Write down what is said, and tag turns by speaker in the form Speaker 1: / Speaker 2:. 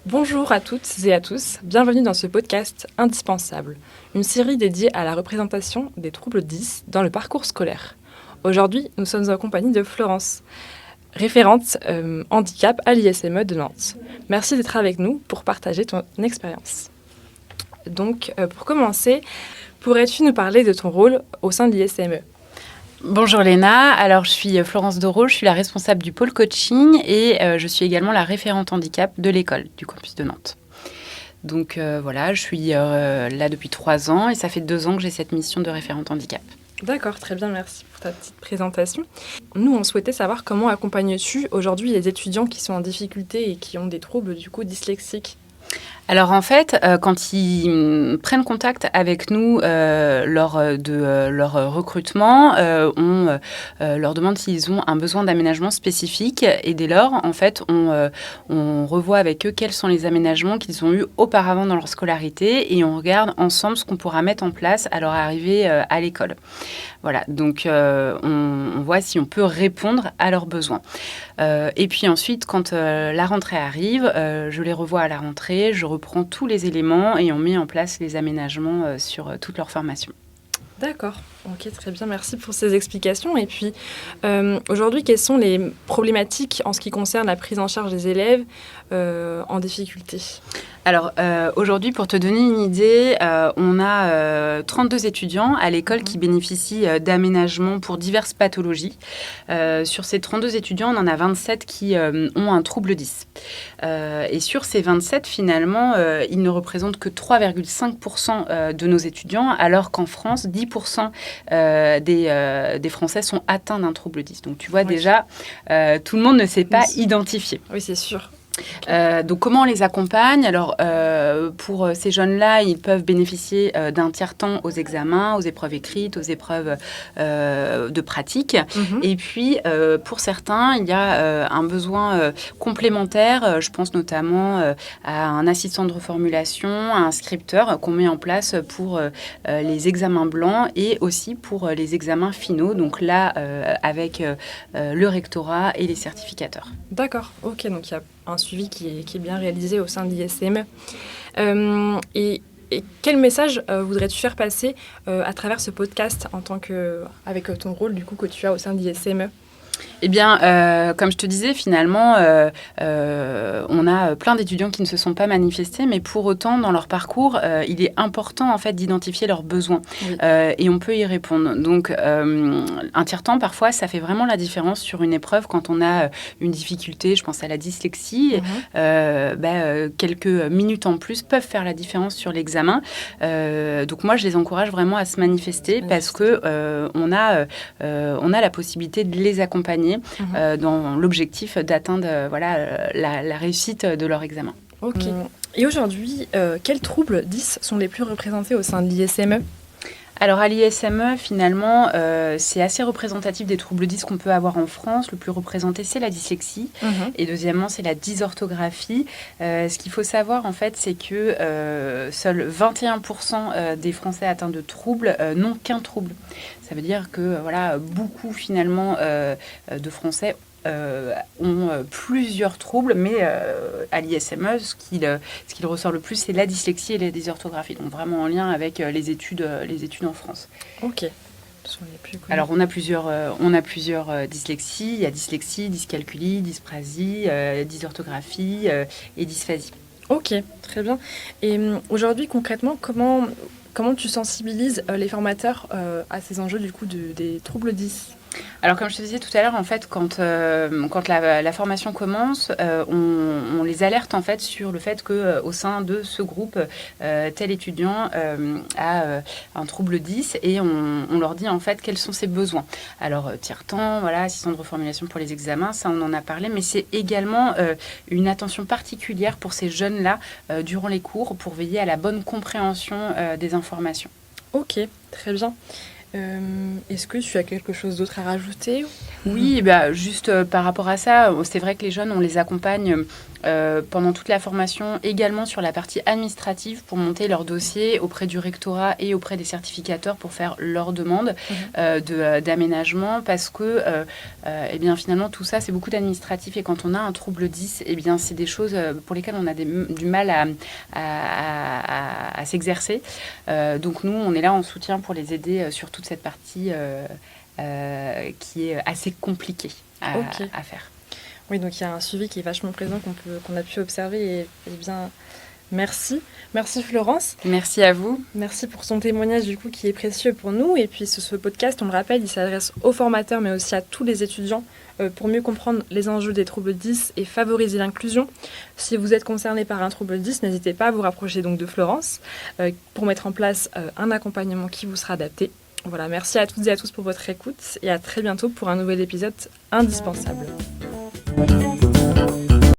Speaker 1: Bonjour à toutes et à tous, bienvenue dans ce podcast indispensable, une série dédiée à la représentation des troubles 10 dans le parcours scolaire. Aujourd'hui, nous sommes en compagnie de Florence, référente handicap à l'ISME de Nantes. Merci d'être avec nous pour partager ton expérience. Donc, pour commencer, pourrais-tu nous parler de ton rôle au sein de l'ISME ?
Speaker 2: Bonjour Léna, alors je suis Florence Doro, je suis la responsable du pôle coaching et je suis également la référente handicap de l'école du campus de Nantes. Donc voilà, je suis là depuis 3 ans et ça fait 2 ans que j'ai cette mission de référente handicap.
Speaker 1: D'accord, très bien, merci pour ta petite présentation. Nous, on souhaitait savoir comment accompagnes-tu aujourd'hui les étudiants qui sont en difficulté et qui ont des troubles du coup dyslexiques ?
Speaker 2: Alors en fait, quand ils prennent contact avec nous lors de leur recrutement, on leur demande s'ils ont un besoin d'aménagement spécifique et dès lors, en fait, on revoit avec eux quels sont les aménagements qu'ils ont eus auparavant dans leur scolarité et on regarde ensemble ce qu'on pourra mettre en place à leur arrivée à l'école. Voilà, donc on voit si on peut répondre à leurs besoins. Et puis ensuite, quand la rentrée arrive, je les revois à la rentrée, je reprends tous les éléments et on met en place les aménagements sur toute leur formation.
Speaker 1: D'accord, ok, très bien, merci pour ces explications. Et puis, aujourd'hui, quelles sont les problématiques en ce qui concerne la prise en charge des élèves en difficulté ?
Speaker 2: Alors, aujourd'hui, pour te donner une idée, on a 32 étudiants à l'école qui bénéficient d'aménagements pour diverses pathologies. Sur ces 32 étudiants, on en a 27 qui ont un trouble 10. Et sur ces 27, finalement, ils ne représentent que 3,5% de nos étudiants, alors qu'en France, 10% des Français sont atteints d'un trouble 10. Donc, tu vois, déjà, tout le monde ne s'est pas identifié.
Speaker 1: Oui, c'est sûr.
Speaker 2: Donc, comment on les accompagne ? Alors, pour ces jeunes-là, ils peuvent bénéficier d'un tiers-temps aux examens, aux épreuves écrites, aux épreuves de pratique. Et puis, pour certains, il y a un besoin complémentaire. Je pense notamment à un assistant de reformulation, à un scripteur qu'on met en place pour les examens blancs et aussi pour les examens finaux. Donc là, avec le rectorat et les certificateurs.
Speaker 1: D'accord, ok, donc il y a un suivi qui est bien réalisé au sein de l'ISME. Et quel message voudrais-tu faire passer à travers ce podcast avec ton rôle du coup que tu as au sein de l'ISME ?
Speaker 2: Eh bien, comme je te disais, finalement, on a plein d'étudiants qui ne se sont pas manifestés, mais pour autant, dans leur parcours, il est important en fait d'identifier leurs besoins et on peut y répondre. Donc, un tiers-temps, parfois, ça fait vraiment la différence sur une épreuve quand on a une difficulté. Je pense à la dyslexie. Quelques minutes en plus peuvent faire la différence sur l'examen. Donc, moi, je les encourage vraiment à se manifester parce que on a la possibilité de les accompagner dans l'objectif d'atteindre la réussite de leur examen.
Speaker 1: Ok. Et aujourd'hui, quels troubles 10 sont les plus représentés au sein de l'ISME ?
Speaker 2: Alors à l'ISME, finalement, c'est assez représentatif des troubles 10 qu'on peut avoir en France. Le plus représenté, c'est la dyslexie. Et deuxièmement, c'est la dysorthographie. Ce qu'il faut savoir, en fait, c'est que seuls 21% des Français atteints de troubles n'ont qu'un trouble. Ça veut dire que beaucoup, finalement, de Français ont plusieurs troubles, mais à l'ISME, ce qu'il ressort le plus, c'est la dyslexie et la dysorthographie, donc vraiment en lien avec les études en France.
Speaker 1: Ok. Ce sont les plus connus.
Speaker 2: Alors, on a plusieurs dyslexies. Il y a dyslexie, dyscalculie, dysprasie, dysorthographie et dysphasie.
Speaker 1: Ok, très bien. Et aujourd'hui, concrètement, comment tu sensibilises les formateurs à ces enjeux du coup des troubles 10 ?
Speaker 2: Alors, comme je te disais tout à l'heure, en fait, quand la formation commence, on les alerte en fait sur le fait qu'au sein de ce groupe, tel étudiant a un trouble 10 et on leur dit en fait quels sont ses besoins. Alors, tiers-temps, assistant de reformulation pour les examens, ça on en a parlé, mais c'est également une attention particulière pour ces jeunes-là durant les cours pour veiller à la bonne compréhension des informations.
Speaker 1: Ok, très bien. Est-ce que tu as quelque chose d'autre à rajouter ?
Speaker 2: Oui, juste par rapport à ça, c'est vrai que les jeunes, on les accompagne pendant toute la formation, également sur la partie administrative pour monter leur dossier auprès du rectorat et auprès des certificateurs pour faire leur demande d'aménagement, parce que eh bien, finalement tout ça c'est beaucoup d'administratif, et quand on a un trouble 10, eh bien, c'est des choses pour lesquelles on a du mal à s'exercer. Donc nous on est là en soutien pour les aider sur toute cette partie qui est assez compliquée à faire.
Speaker 1: Oui, donc il y a un suivi qui est vachement présent qu'on a pu observer, et bien merci. Merci Florence.
Speaker 2: Merci à vous.
Speaker 1: Merci pour son témoignage du coup qui est précieux pour nous. Et puis ce podcast, on le rappelle, il s'adresse aux formateurs mais aussi à tous les étudiants pour mieux comprendre les enjeux des troubles 10 et favoriser l'inclusion. Si vous êtes concerné par un trouble 10, n'hésitez pas à vous rapprocher donc de Florence pour mettre en place un accompagnement qui vous sera adapté. Voilà, merci à toutes et à tous pour votre écoute et à très bientôt pour un nouvel épisode indispensable.